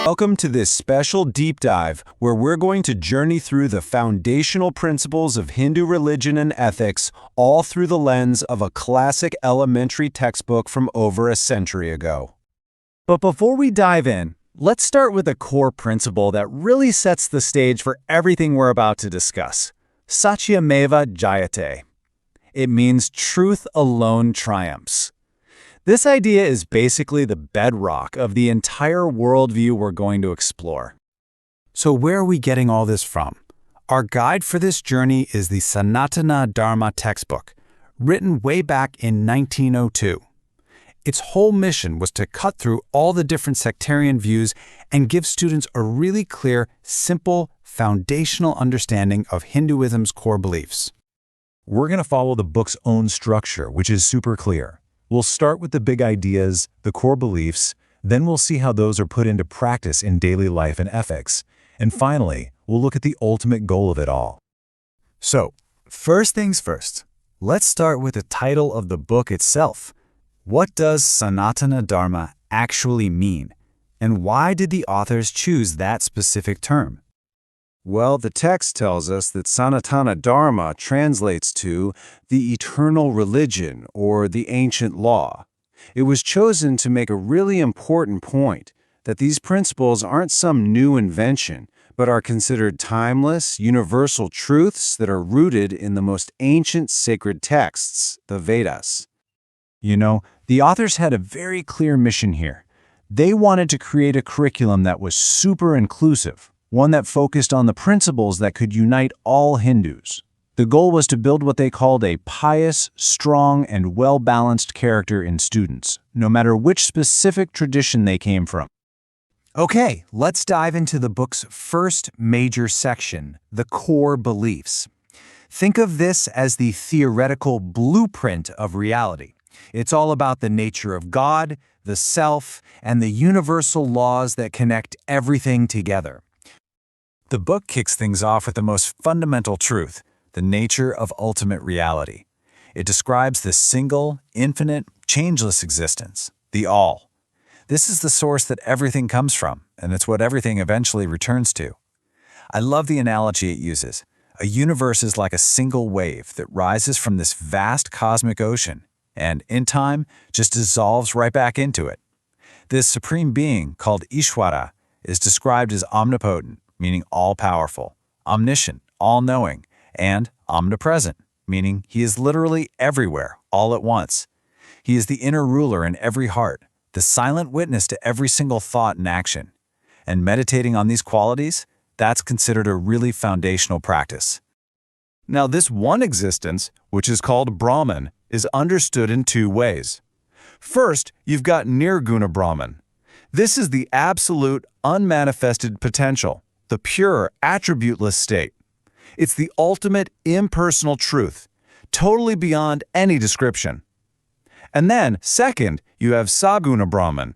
Welcome to this special deep dive where we're going to journey through the foundational principles of Hindu religion and ethics, all through the lens of a classic elementary textbook from over a century ago. But before we dive in, let's start with a core principle that really sets the stage for everything we're about to discuss. Satyameva Jayate. It means truth alone triumphs. This idea is basically the bedrock of the entire worldview we're going to explore. So where are we getting all this from? Our guide for this journey is the Sanatana Dharma textbook, written way back in 1902. Its whole mission was to cut through all the different sectarian views and give students a really clear, simple, foundational understanding of Hinduism's core beliefs. We're going to follow the book's own structure, which is super clear. We'll start with the big ideas, the core beliefs, then we'll see how those are put into practice in daily life and ethics. And finally, we'll look at the ultimate goal of it all. So, first things first, let's start with the title of the book itself. What does Sanatana Dharma actually mean? And why did the authors choose that specific term? Well, the text tells us that Sanatana Dharma translates to the eternal religion or the ancient law. It was chosen to make a really important point, that these principles aren't some new invention, but are considered timeless, universal truths that are rooted in the most ancient sacred texts, the Vedas. You know, the authors had a very clear mission here. They wanted to create a curriculum that was super inclusive, one that focused on the principles that could unite all Hindus. The goal was to build what they called a pious, strong, and well-balanced character in students, no matter which specific tradition they came from. Okay, let's dive into the book's first major section, the core beliefs. Think of this as the theoretical blueprint of reality. It's all about the nature of God, the self, and the universal laws that connect everything together. The book kicks things off with the most fundamental truth, the nature of ultimate reality. It describes the single, infinite, changeless existence, the all. This is the source that everything comes from, and it's what everything eventually returns to. I love the analogy it uses. A universe is like a single wave that rises from this vast cosmic ocean, and in time, just dissolves right back into it. This supreme being, called Ishvara, is described as omnipotent, meaning all-powerful, omniscient, all-knowing, and omnipresent, meaning he is literally everywhere, all at once. He is the inner ruler in every heart, the silent witness to every single thought and action. And meditating on these qualities, that's considered a really foundational practice. Now, this one existence, which is called Brahman, is understood in two ways. First, you've got Nirguna Brahman. This is the absolute, unmanifested potential, the pure, attributeless state. It's the ultimate impersonal truth, totally beyond any description. And then, second, you have Saguna Brahman.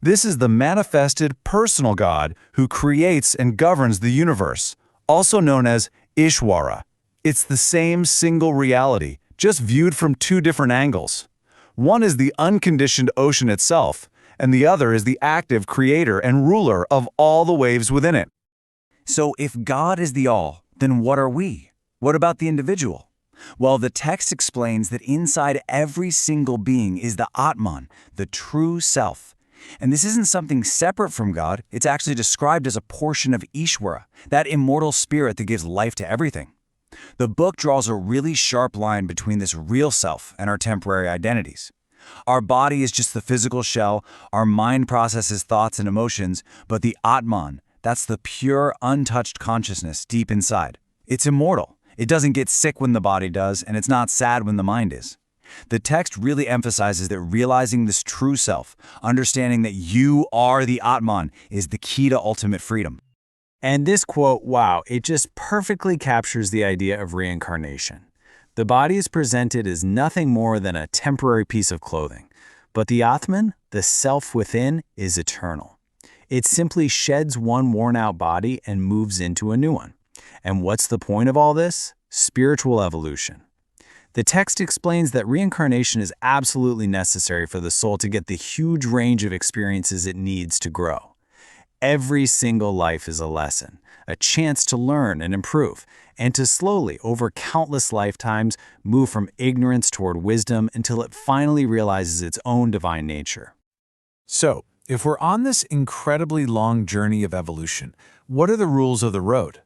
This is the manifested personal God who creates and governs the universe, also known as Ishvara. It's the same single reality, just viewed from two different angles. One is the unconditioned ocean itself, and the other is the active creator and ruler of all the waves within it. So if God is the all, then what are we? What about the individual? Well, the text explains that inside every single being is the Atman, the true self. And this isn't something separate from God, it's actually described as a portion of Ishvara, that immortal spirit that gives life to everything. The book draws a really sharp line between this real self and our temporary identities. Our body is just the physical shell, our mind processes thoughts and emotions, but the Atman, that's the pure, untouched consciousness deep inside. It's immortal. It doesn't get sick when the body does, and it's not sad when the mind is. The text really emphasizes that realizing this true self, understanding that you are the Atman, is the key to ultimate freedom. And this quote, wow, it just perfectly captures the idea of reincarnation. The body is presented as nothing more than a temporary piece of clothing, but the Atman, the self within, is eternal. It simply sheds one worn-out body and moves into a new one. And what's the point of all this? Spiritual evolution. The text explains that reincarnation is absolutely necessary for the soul to get the huge range of experiences it needs to grow. Every single life is a lesson, a chance to learn and improve, and to slowly, over countless lifetimes, move from ignorance toward wisdom until it finally realizes its own divine nature. So, if we're on this incredibly long journey of evolution, what are the rules of the road?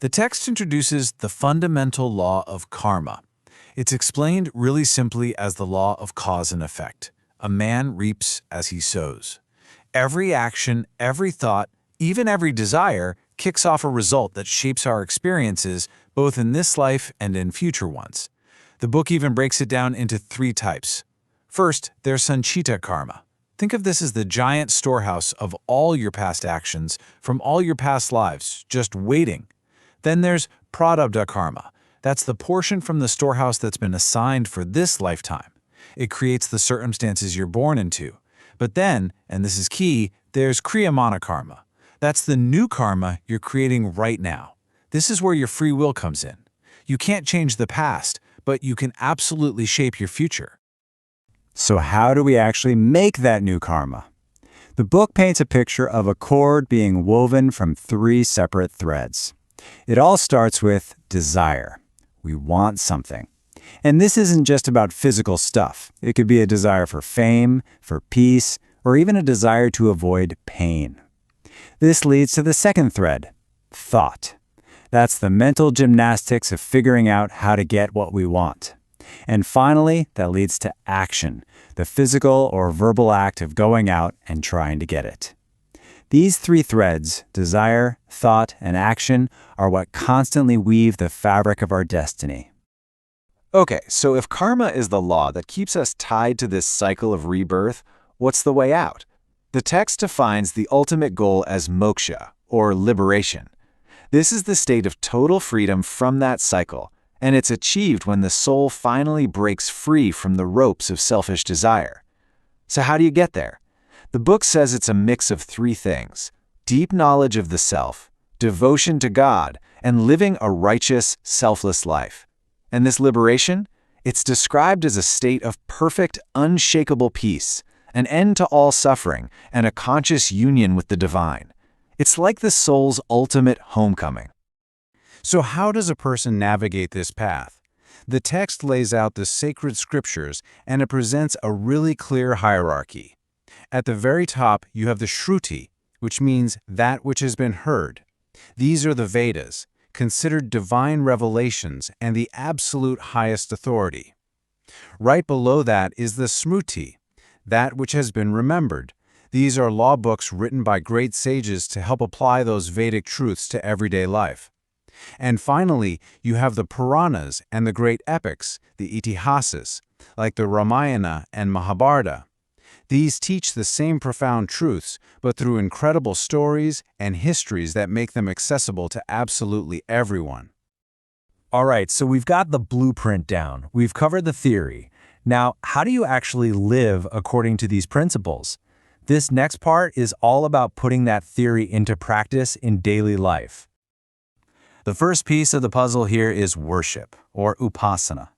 The text introduces the fundamental law of karma. It's explained really simply as the law of cause and effect. A man reaps as he sows. Every action, every thought, even every desire kicks off a result that shapes our experiences both in this life and in future ones. The book even breaks it down into 3 types. First, there's Sanchita karma. Think of this as the giant storehouse of all your past actions from all your past lives, just waiting. Then there's Prarabdha karma. That's the portion from the storehouse that's been assigned for this lifetime. It creates the circumstances you're born into. But then, and this is key, there's Kriyamana karma. That's the new karma you're creating right now. This is where your free will comes in. You can't change the past, but you can absolutely shape your future. So how do we actually make that new karma? The book paints a picture of a cord being woven from 3 separate threads. It all starts with desire. We want something. And this isn't just about physical stuff. It could be a desire for fame, for peace, or even a desire to avoid pain. This leads to the second thread, thought. That's the mental gymnastics of figuring out how to get what we want. And finally, that leads to action, the physical or verbal act of going out and trying to get it. These 3 threads, desire, thought, and action, are what constantly weave the fabric of our destiny. Okay, so if karma is the law that keeps us tied to this cycle of rebirth, what's the way out? The text defines the ultimate goal as moksha, or liberation. This is the state of total freedom from that cycle, and it's achieved when the soul finally breaks free from the ropes of selfish desire. So how do you get there? The book says it's a mix of 3 things: deep knowledge of the self, devotion to God, and living a righteous, selfless life. And this liberation? It's described as a state of perfect, unshakable peace, an end to all suffering, and a conscious union with the divine. It's like the soul's ultimate homecoming. So how does a person navigate this path? The text lays out the sacred scriptures, and it presents a really clear hierarchy. At the very top, you have the Shruti, which means that which has been heard. These are the Vedas, considered divine revelations and the absolute highest authority. Right below that is the Smruti, that which has been remembered. These are law books written by great sages to help apply those Vedic truths to everyday life. And finally, you have the Puranas and the great epics, the Itihasas, like the Ramayana and Mahabharata. These teach the same profound truths, but through incredible stories and histories that make them accessible to absolutely everyone. All right, so we've got the blueprint down. We've covered the theory. Now, how do you actually live according to these principles? This next part is all about putting that theory into practice in daily life. The first piece of the puzzle here is worship, or upasana.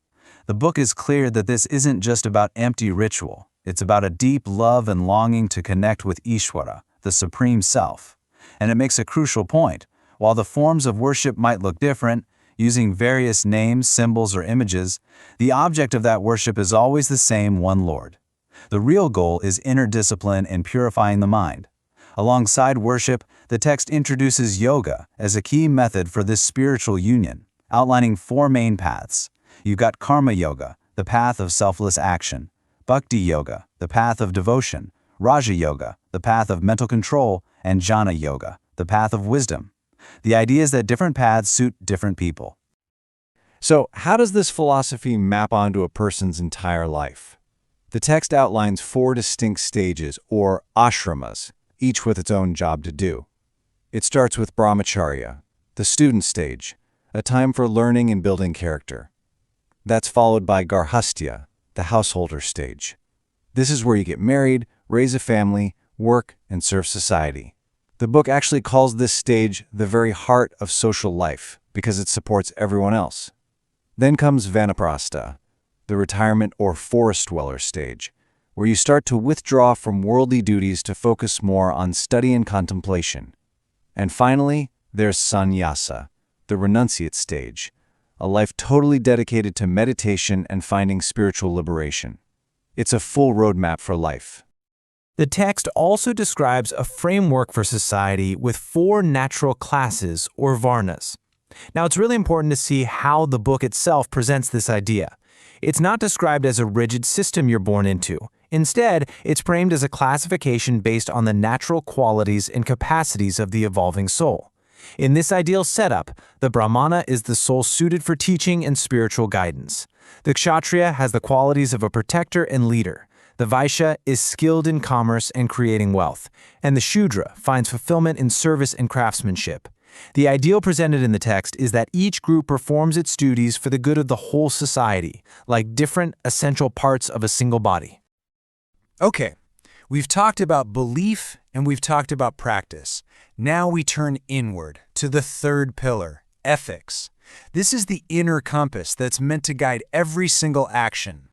The book is clear that this isn't just about empty ritual. It's about a deep love and longing to connect with Ishvara, the Supreme Self. And it makes a crucial point. While the forms of worship might look different, using various names, symbols, or images, the object of that worship is always the same one Lord. The real goal is inner discipline and purifying the mind. Alongside worship, the text introduces yoga as a key method for this spiritual union, outlining 4 main paths. You've got karma yoga, the path of selfless action; bhakti yoga, the path of devotion; raja yoga, the path of mental control; and jnana yoga, the path of wisdom. The idea is that different paths suit different people. So, how does this philosophy map onto a person's entire life? The text outlines 4 distinct stages, or ashramas, each with its own job to do. It starts with brahmacharya, the student stage, a time for learning and building character. That's followed by garhastya, the householder stage. This is where you get married, raise a family, work, and serve society. The book actually calls this stage the very heart of social life because it supports everyone else. Then comes vanaprastha, the retirement or forest dweller stage. where you start to withdraw from worldly duties to focus more on study and contemplation. And finally, there's sannyasa, the renunciate stage, a life totally dedicated to meditation and finding spiritual liberation. It's a full roadmap for life. The text also describes a framework for society with 4 natural classes, or varnas. Now, it's really important to see how the book itself presents this idea. It's not described as a rigid system you're born into. Instead, it's framed as a classification based on the natural qualities and capacities of the evolving soul. In this ideal setup, the Brahmana is the soul suited for teaching and spiritual guidance. The Kshatriya has the qualities of a protector and leader. The Vaishya is skilled in commerce and creating wealth, and the Shudra finds fulfillment in service and craftsmanship. The ideal presented in the text is that each group performs its duties for the good of the whole society, like different essential parts of a single body. Okay, we've talked about belief and we've talked about practice. Now we turn inward to the third pillar, ethics. This is the inner compass that's meant to guide every single action.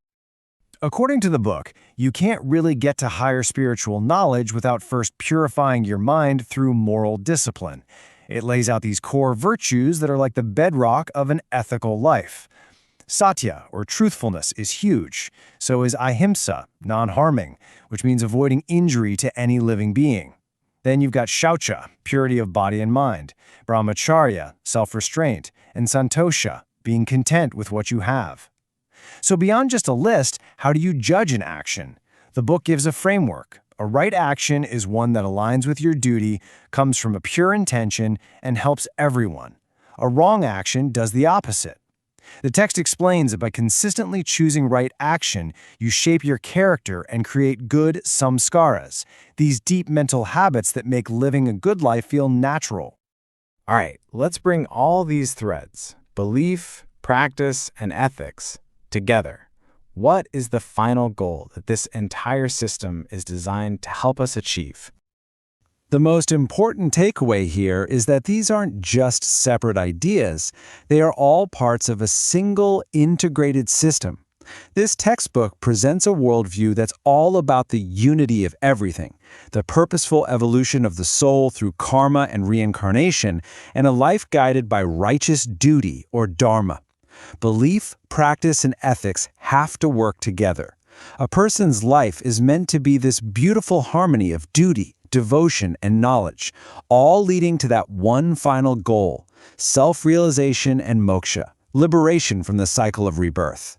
According to the book, you can't really get to higher spiritual knowledge without first purifying your mind through moral discipline. It lays out these core virtues that are like the bedrock of an ethical life. Satya, or truthfulness, is huge. So is ahimsa, non-harming, which means avoiding injury to any living being. Then you've got shaucha, purity of body and mind, brahmacharya, self-restraint, and santosha, being content with what you have. So beyond just a list, how do you judge an action? The book gives a framework. A right action is one that aligns with your duty, comes from a pure intention, and helps everyone. A wrong action does the opposite. The text explains that by consistently choosing right action, you shape your character and create good samskaras, these deep mental habits that make living a good life feel natural. All right, let's bring all these threads, belief, practice, and ethics, together. What is the final goal that this entire system is designed to help us achieve? The most important takeaway here is that these aren't just separate ideas. They are all parts of a single integrated system. This textbook presents a worldview that's all about the unity of everything, the purposeful evolution of the soul through karma and reincarnation, and a life guided by righteous duty or dharma. Belief, practice, and ethics have to work together. A person's life is meant to be this beautiful harmony of duty, devotion, and knowledge, all leading to that one final goal, self-realization and moksha, liberation from the cycle of rebirth.